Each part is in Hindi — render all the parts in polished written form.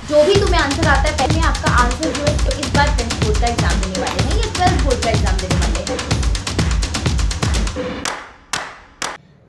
जो भी तुम्हें आंसर आता है पहले आपका आंसर जो है तो इस बार 10th बोर्ड का एग्जाम देने वाले हैं या 12th बोर्ड का एग्जाम देने वाले हैं।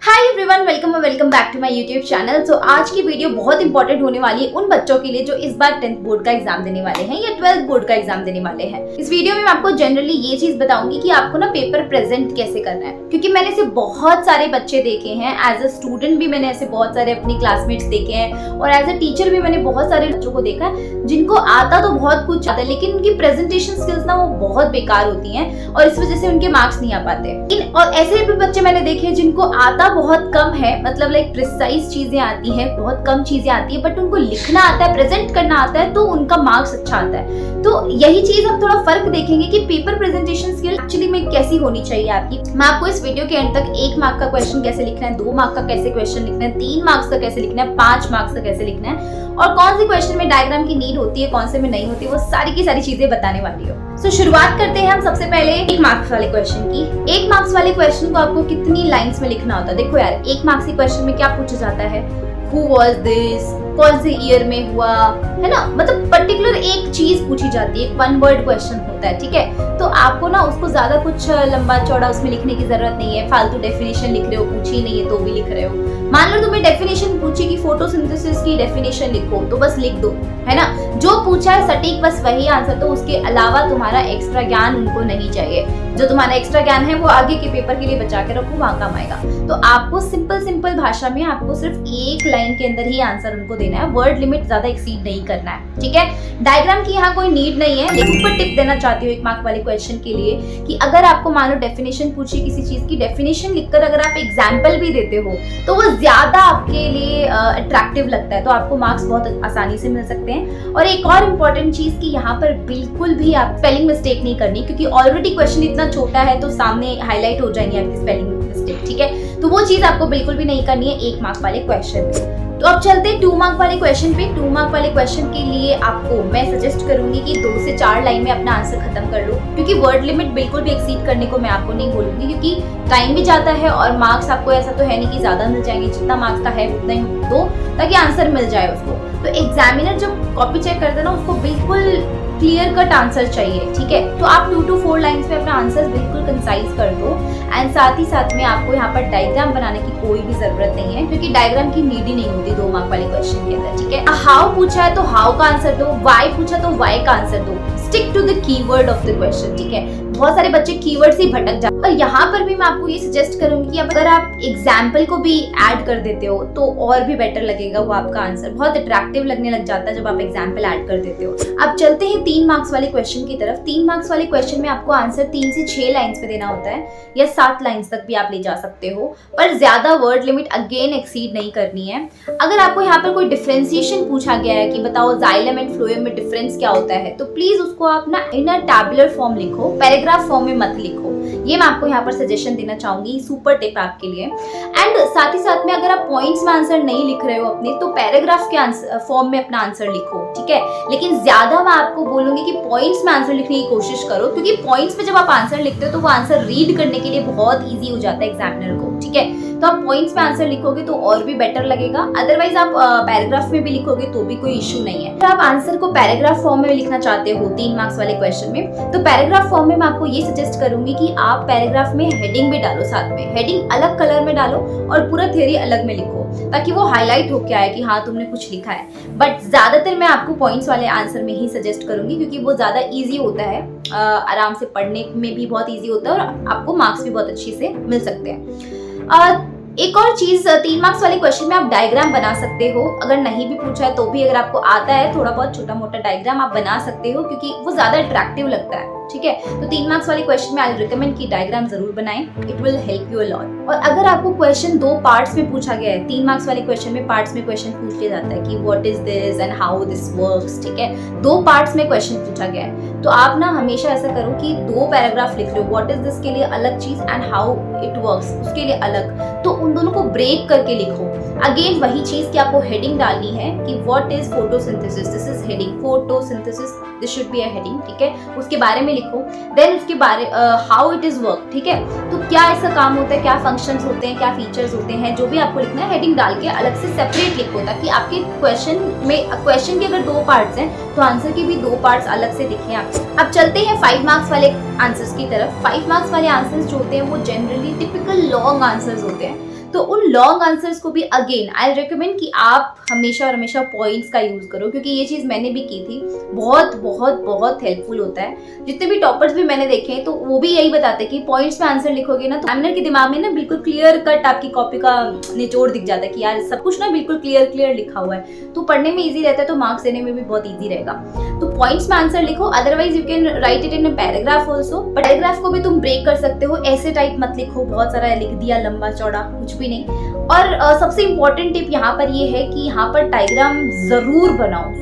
Hi everyone, welcome back to my YouTube channel. So आज की वीडियो बहुत इंपॉर्टेंट होने वाली है उन बच्चों के लिए जो इस बार 10th बोर्ड का एग्जाम देने वाले हैं या 12th बोर्ड का एग्जाम देने वाले हैं। इस वीडियो में मैं आपको जनरली ये चीज बताऊंगी कि आपको ना पेपर प्रेजेंट कैसे करना है, क्योंकि मैंने ऐसे बहुत सारे बच्चे देखे हैं। एज अ स्टूडेंट भी मैंने ऐसे बहुत सारे अपनी क्लासमेट्स देखे हैं और एज अ टीचर भी मैंने बहुत सारे बच्चों को देखा है जिनको आता तो बहुत कुछ आता है, लेकिन उनकी प्रेजेंटेशन स्किल्स ना वो बहुत बेकार होती हैं और इस वजह से उनके मार्क्स नहीं आ पाते। और ऐसे भी बच्चे मैंने देखे जिनको आता बहुत कम है, मतलब लाइक प्रिसाइज चीजें आती हैं, बहुत कम चीजें आती है, बट उनको लिखना आता है, प्रेजेंट करना आता है, तो उनका मार्क्स अच्छा आता है। तो यही चीज हम थोड़ा फर्क देखेंगे कि पेपर प्रेजेंटेशन स्किल एक्चुअली में कैसी होनी चाहिए आपकी। मैं आपको इस वीडियो के एंड तक 1 मार्क का क्वेश्चन कैसे लिखना है, 2 मार्क का कैसे क्वेश्चन लिखना है, 3 मार्क्स का कैसे लिखना है, 5 मार्क्स का कैसे लिखना है और कौन से क्वेश्चन में डायग्राम की नीड होती है, कौन से में नहीं होती, वो सारी की सारी चीजें बताने वाली हो। सो शुरुआत करते हैं हम सबसे पहले 1 मार्क्स वाले क्वेश्चन की। 1 मार्क्स वाले क्वेश्चन को आपको कितनी लाइंस में लिखना होता है? देखो यार, 1 मार्क्स के क्वेश्चन में क्या पूछा जाता है? Who was this? कौन से ईयर में हुआ, है ना? मतलब पर्टिकुलर एक चीज पूछी जाती है, 1 वर्ड क्वेश्चन होता है, ठीक है? तो आपको ना उसको ज्यादा कुछ लंबा चौड़ा उसमें लिखने की जरूरत नहीं है। फालतू डेफिनेशन लिख रहे हो, पूछी नहीं है तो भी लिख रहे हो। मान लो तुम्हें डेफिनेशन पूछी कि फोटोसिंथेसिस की डेफिनेशन लिखो, तो बस लिख दो, है ना? जो पूछा है सटीक बस वही आंसर, तो उसके अलावा तुम्हारा एक्स्ट्रा ज्ञान उनको नहीं चाहिए। जो तुम्हारा एक्स्ट्रा ज्ञान है वो आगे के पेपर के लिए बचा के रखो, वहां काम आएगा। तो आपको सिंपल भाषा में आपको सिर्फ 1 लाइन के अंदर ही आंसर उनको देना है। वर्ड लिमिट ज्यादा एक्सीड नहीं करना है, ठीक है? डायग्राम की यहाँ कोई नीड नहीं है, लेकिन ऊपर टिप देना चाहती हूँ 1 मार्क वाले क्वेश्चन के लिए कि अगर आपको मान लो डेफिनेशन पूछी किसी चीज की, डेफिनेशन लिखकर अगर आप एग्जाम्पल भी देते हो तो वो ज्यादा आपके लिए अट्रैक्टिव लगता है, तो आपको मार्क्स बहुत आसानी से मिल सकते हैं। और एक और इम्पोर्टेंट चीज कि यहाँ पर बिल्कुल भी आप स्पेलिंग मिस्टेक नहीं करनी, क्योंकि ऑलरेडी क्वेश्चन इतना छोटा है तो सामने हाईलाइट हो जाएंगे आपकी स्पेलिंग मिस्टेक, ठीक है? तो वो चीज आपको बिल्कुल भी नहीं करनी है 1 मार्क वाले क्वेश्चन में। तो अब चलते हैं 2 मार्क वाले क्वेश्चन पे। 2 मार्क वाले क्वेश्चन के लिए आपको मैं सजेस्ट करूंगी कि 2 से 4 लाइन में अपना आंसर खत्म कर लो, क्योंकि वर्ड लिमिट बिल्कुल भी एक्सीड करने को मैं आपको नहीं बोलूंगी, क्योंकि टाइम भी जाता है और मार्क्स आपको ऐसा तो है नहीं कि ज्यादा मिल जाएंगे। जितना मार्क्स का है उतना ही दो ताकि आंसर मिल जाए उसको। तो एग्जामिनर जब कॉपी चेक करते हैं ना, उसको बिल्कुल क्लियर कट आंसर चाहिए, ठीक है? तो आप 2 to 4 लाइंस में अपना आंसर बिल्कुल कंसाइज कर दो। एंड साथ ही साथ में आपको यहाँ पर डायग्राम बनाने की कोई भी जरूरत नहीं है, क्योंकि डायग्राम की नीड ही नहीं होती 2 मार्क वाले क्वेश्चन के अंदर, ठीक है? हाउ पूछा है तो हाउ का आंसर दो, वाई पूछा तो वाई का आंसर दो। Stick to the keyword of the question, ठीक है? बहुत सारे बच्चे कीवर्ड से भटक जाते हैं और यहाँ पर भी मैं आपको ये सजेस्ट करूंगी कि अगर आप एग्जाम्पल को भी ऐड कर देते हो तो और भी बेटर लगेगा वो आपका आंसर, बहुत अट्रैक्टिव लगने लग जाता है जब आप एग्जाम्पल ऐड कर देते हो। अब चलते हैं 3 मार्क्स वाले क्वेश्चन की तरफ। 3 मार्क्स वाले क्वेश्चन में आपको आंसर 3 से 6 लाइंस पे देना होता है, या 7 लाइंस तक भी आप ले जा सकते हो, पर ज्यादा वर्ड लिमिट अगेन एक्सीड नहीं करनी है। अगर आपको यहाँ पर कोई डिफरेंशिएशन पूछा गया है कि बताओ जाइलम एंड फ्लोएम में डिफरेंस क्या होता है, तो प्लीज उसको आप ना इन अ टैबुलर फॉर्म लिखो, पैराग्राफ फॉर्म में मत लिखो। ये मैं आपको यहाँ पर सजेशन देना चाहूंगी, सुपर टिप आपके लिए। एंड साथ ही साथ में अगर आप पॉइंट्स में आंसर नहीं लिख रहे हो अपने, तो पैराग्राफ के फॉर्म में अपना आंसर लिखो, ठीक है? लेकिन ज्यादा मैं आपको बोलूंगी कि पॉइंट्स में आंसर लिखने की कोशिश करो, क्योंकि पॉइंट्स में जब आप आंसर लिखते हो तो वो आंसर रीड करने के लिए बहुत ईजी हो जाता है एग्जामिनर को, ठीक है? तो आप पॉइंट्स में आंसर लिखोगे तो और भी बेटर लगेगा। अदरवाइज आप पैराग्राफ में भी लिखोगे तो भी कोई इश्यू नहीं है। अगर आप आंसर को पैराग्राफ फॉर्म में लिखना चाहते हो 3 मार्क्स वाले क्वेश्चन में, तो पैराग्राफ फॉर्म में मैं आपको ये सजेस्ट करूंगी कि आप पैराग्राफ में हेडिंग भी डालो, साथ में हेडिंग अलग कलर में डालो और पूरा थ्योरी अलग में लिखो, ताकि वो हाईलाइट होके आए कि हाँ तुमने कुछ लिखा है। बट ज्यादातर मैं आपको पॉइंट्स वाले आंसर में ही सजेस्ट करूंगी, क्योंकि वो ज्यादा इजी होता है, आराम से पढ़ने में भी बहुत इजी होता है और आपको मार्क्स भी बहुत अच्छे से मिल सकते हैं। एक और चीज, 3 मार्क्स वाले क्वेश्चन में आप डायग्राम बना सकते हो। अगर नहीं भी पूछा है तो भी अगर आपको आता है थोड़ा बहुत छोटा मोटा डायग्राम आप बना सकते हो, क्योंकि वो ज्यादा अट्रैक्टिव लगता है, ठीक है? तो 3 मार्क्स वाले क्वेश्चन में आई रिकमेंड कि डायग्राम जरूर बनाएं, it will help you a lot. और अगर आपको क्वेश्चन 2 पार्ट्स में पूछा गया है, 3 मार्क्स वाले क्वेश्चन में पार्ट्स में क्वेश्चन पूछ लिया जाता है कि what is this and how this works, ठीक है? 2 पार्ट्स में क्वेश्चन पूछा गया है, तो आप ना हमेशा ऐसा करो कि 2 पैराग्राफ लिख लो, व्हाट इज दिस के लिए अलग चीज एंड हाउ इट वर्क्स उसके लिए अलग, तो उन दोनों को ब्रेक करके लिखो। अगेन वही चीज कि आपको हेडिंग डालनी है कि what is photosynthesis, this is heading, photosynthesis this should be a heading, ठीक है, उसके बारे में लिखो। देन उसके बारे हाउ इट इज वर्क, ठीक है, तो क्या ऐसा काम होता है, क्या फंक्शंस होते हैं, क्या फीचर्स होते हैं, जो भी आपको लिखना है हेडिंग डाल के अलग से सेपरेट लिखो, ताकि आपके क्वेश्चन के अगर 2 पार्ट्स हैं तो आंसर के भी 2 पार्ट्स अलग से दिखें आपको। अब चलते हैं 5 मार्क्स वाले आंसर्स की तरफ। 5 मार्क्स वाले आंसर्स जो होते हैं वो जनरली टिपिकल लॉन्ग आंसर्स होते हैं, तो उन लॉन्ग आंसर्स को भी अगेन आई रिकमेंड कि आप हमेशा और हमेशा पॉइंट्स का यूज करो, क्योंकि ये चीज मैंने भी की थी, बहुत बहुत बहुत हेल्पफुल होता है। जितने भी टॉपर्स भी मैंने देखे हैं तो वो भी यही बताते हैं कि पॉइंट्स में आंसर लिखोगे ना तो एग्जामिनर के दिमाग में ना बिल्कुल क्लियर कट आपकी कॉपी का निचोड़ दिख जाता है कि यार सब कुछ ना बिल्कुल क्लियर लिखा हुआ है, तो पढ़ने में ईजी रहता है, तो मार्क्स देने में भी बहुत ईजी रहेगा। तो पॉइंट्स में आंसर लिखो, otherwise you can write it in a paragraph also, but paragraph को भी तुम ब्रेक कर सकते हो, ऐसे टाइप मत लिखो बहुत सारा लिख दिया लंबा चौड़ा, कुछ भी नहीं। और सबसे इम्पोर्टेंट टिप यहाँ पर ये है कि यहाँ पर डायग्राम जरूर बनाओ,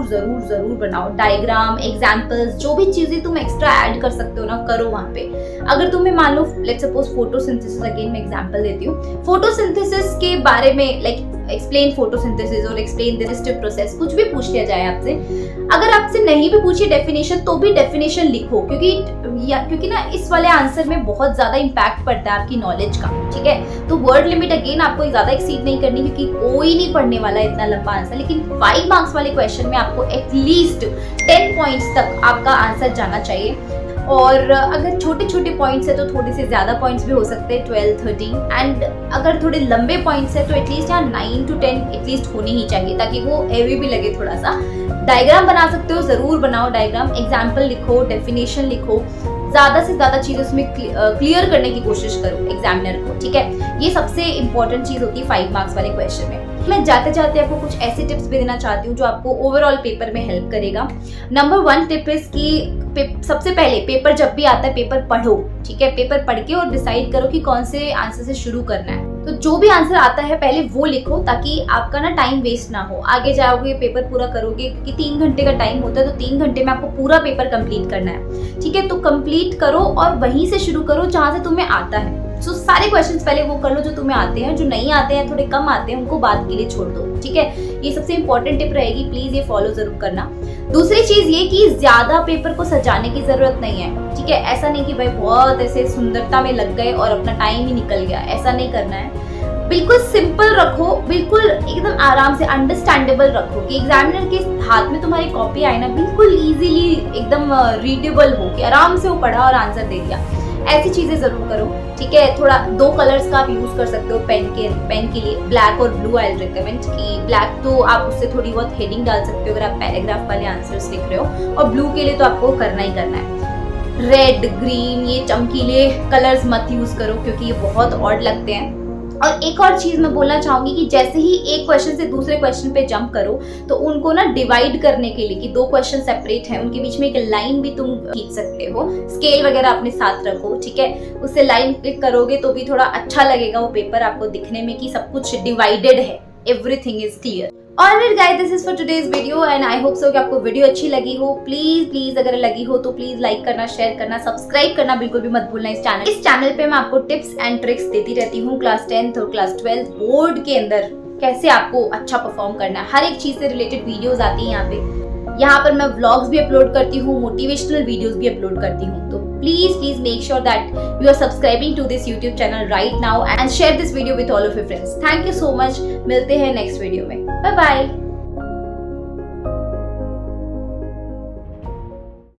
जरूर बनाओ डायग्राम, एग्जाम्पल्स, जो भी चीजें तुम एक्स्ट्रा ऐड कर सकते हो ना करो वहाँ पे। अगर तुम्हें मान लो लेट्स सपोज फोटोसिंथेसिस, अगेन मैं एग्जांपल देती हूँ, फोटोसिंथेसिस के बारे में लाइक एक्सप्लेन फोटोसिंथेसिस और एक्सप्लेन द रेसिस्टिव प्रोसेस, कुछ भी पूछ लिया जाए आपसे, अगर आपसे नहीं भी पूछे डेफिनेशन तो भी डेफिनेशन लिखो, क्योंकि ना इस वाले आंसर में बहुत ज्यादा इंपैक्ट पड़ता है आपकी नॉलेज का, ठीक है। तो वर्ड लिमिट अगेन आपको ज्यादा एक्सीड नहीं करनी, क्योंकि कोई नहीं पढ़ने वाला इतना लंबा आंसर, लेकिन 5 मार्क्स वाले क्वेश्चन में आपको एटलीस्ट 10 पॉइंट्स तक आपका आंसर जाना चाहिए। और अगर छोटे छोटे पॉइंट्स है तो थोड़े से ज्यादा पॉइंट्स भी हो सकते हैं, 12, 13, एंड अगर थोड़े लंबे पॉइंट्स है तो एटलीस्ट यहाँ 9 to 10 एटलीस्ट होने ही चाहिए, ताकि वो हेवी भी लगे थोड़ा सा। डायग्राम बना सकते हो, जरूर बनाओ डायग्राम, एग्जाम्पल लिखो, डेफिनेशन लिखो, ज्यादा से ज्यादा चीज उसमें क्लियर करने की कोशिश करो एग्जामिनर को, ठीक है। ये सबसे इंपॉर्टेंट चीज होती है 5 मार्क्स वाले क्वेश्चन में। मैं जाते जाते आपको कुछ ऐसे टिप्स भी देना चाहती हूँ जो आपको ओवरऑल पेपर में हेल्प करेगा। नंबर 1 टिप इज कि सबसे पहले पेपर जब भी आता है पेपर पढ़ो, ठीक है, पेपर पढ़ के और डिसाइड करो कि कौन से आंसर से शुरू करना है। तो जो भी आंसर आता है पहले वो लिखो, ताकि आपका ना टाइम वेस्ट ना हो, आगे जाओगे पेपर पूरा करोगे, क्योंकि 3 घंटे का टाइम होता है, तो 3 घंटे में आपको पूरा पेपर कंप्लीट करना है, ठीक है। तो कंप्लीट करो और वहीं से शुरू करो जहां से तुम्हें आता है। सो सारे क्वेश्चंस पहले वो कर लो जो तुम्हें आते हैं, जो नहीं आते हैं थोड़े कम आते हैं उनको बाद के लिए छोड़ दो, ठीक है। ये सबसे इंपॉर्टेंट टिप रहेगी, प्लीज ये फॉलो जरूर करना। दूसरी चीज ये कि ज्यादा पेपर को सजाने की जरूरत नहीं है, ठीक है। ऐसा नहीं कि भाई बहुत ऐसे सुंदरता में लग गए और अपना टाइम ही निकल गया, ऐसा नहीं करना है। बिल्कुल सिंपल रखो, बिल्कुल एकदम आराम से अंडरस्टैंडेबल रखो, कि एग्जामिनर के हाथ में तुम्हारी कॉपी आए ना बिल्कुल इजीली एकदम रीडेबल हो, कि आराम से वो पढ़ा और आंसर दे दिया। ऐसी चीजें जरूर करो, ठीक है। थोड़ा 2 कलर्स का आप यूज कर सकते हो पेन के लिए, ब्लैक और ब्लू। आई रिकमेंड कि ब्लैक तो आप उससे थोड़ी बहुत हेडिंग डाल सकते हो अगर आप पैराग्राफ वाले आंसर्स लिख रहे हो, और ब्लू के लिए तो आपको करना ही करना है। रेड, ग्रीन, ये चमकीले कलर्स मत यूज करो, क्योंकि ये बहुत ऑड लगते हैं। और एक और चीज मैं बोलना चाहूंगी कि जैसे ही एक क्वेश्चन से दूसरे क्वेश्चन पे जंप करो तो उनको ना डिवाइड करने के लिए, कि 2 क्वेश्चन सेपरेट हैं उनके बीच में एक लाइन भी तुम खींच सकते हो, स्केल वगैरह अपने साथ रखो, ठीक है। उससे लाइन क्लिक करोगे तो भी थोड़ा अच्छा लगेगा वो पेपर आपको दिखने में कि सब कुछ डिवाइडेड है, everything is clear. Alright guys, this is for today's video and I hope so कि आपको वीडियो अच्छी लगी हो। प्लीज अगर लगी हो तो प्लीज लाइक करना, शेयर करना, सब्सक्राइब करना बिल्कुल भी मत भूलना। इस चैनल पे मैं आपको टिप्स एंड ट्रिक्स देती रहती हूँ क्लास 10th और क्लास 12th बोर्ड के अंदर कैसे आपको अच्छा परफॉर्म करना है, हर एक चीज से रिलेटेड वीडियोज आती है यहाँ पे। यहाँ पर मैं व्लॉग्स भी अपलोड करती हूँ, मोटिवेशनल वीडियोस भी अपलोड करती हूँ। तो please make sure that you are subscribing to this YouTube channel right now and share this video with all of your friends. Thank you so much, मिलते हैं नेक्स्ट वीडियो में, बाय बाय।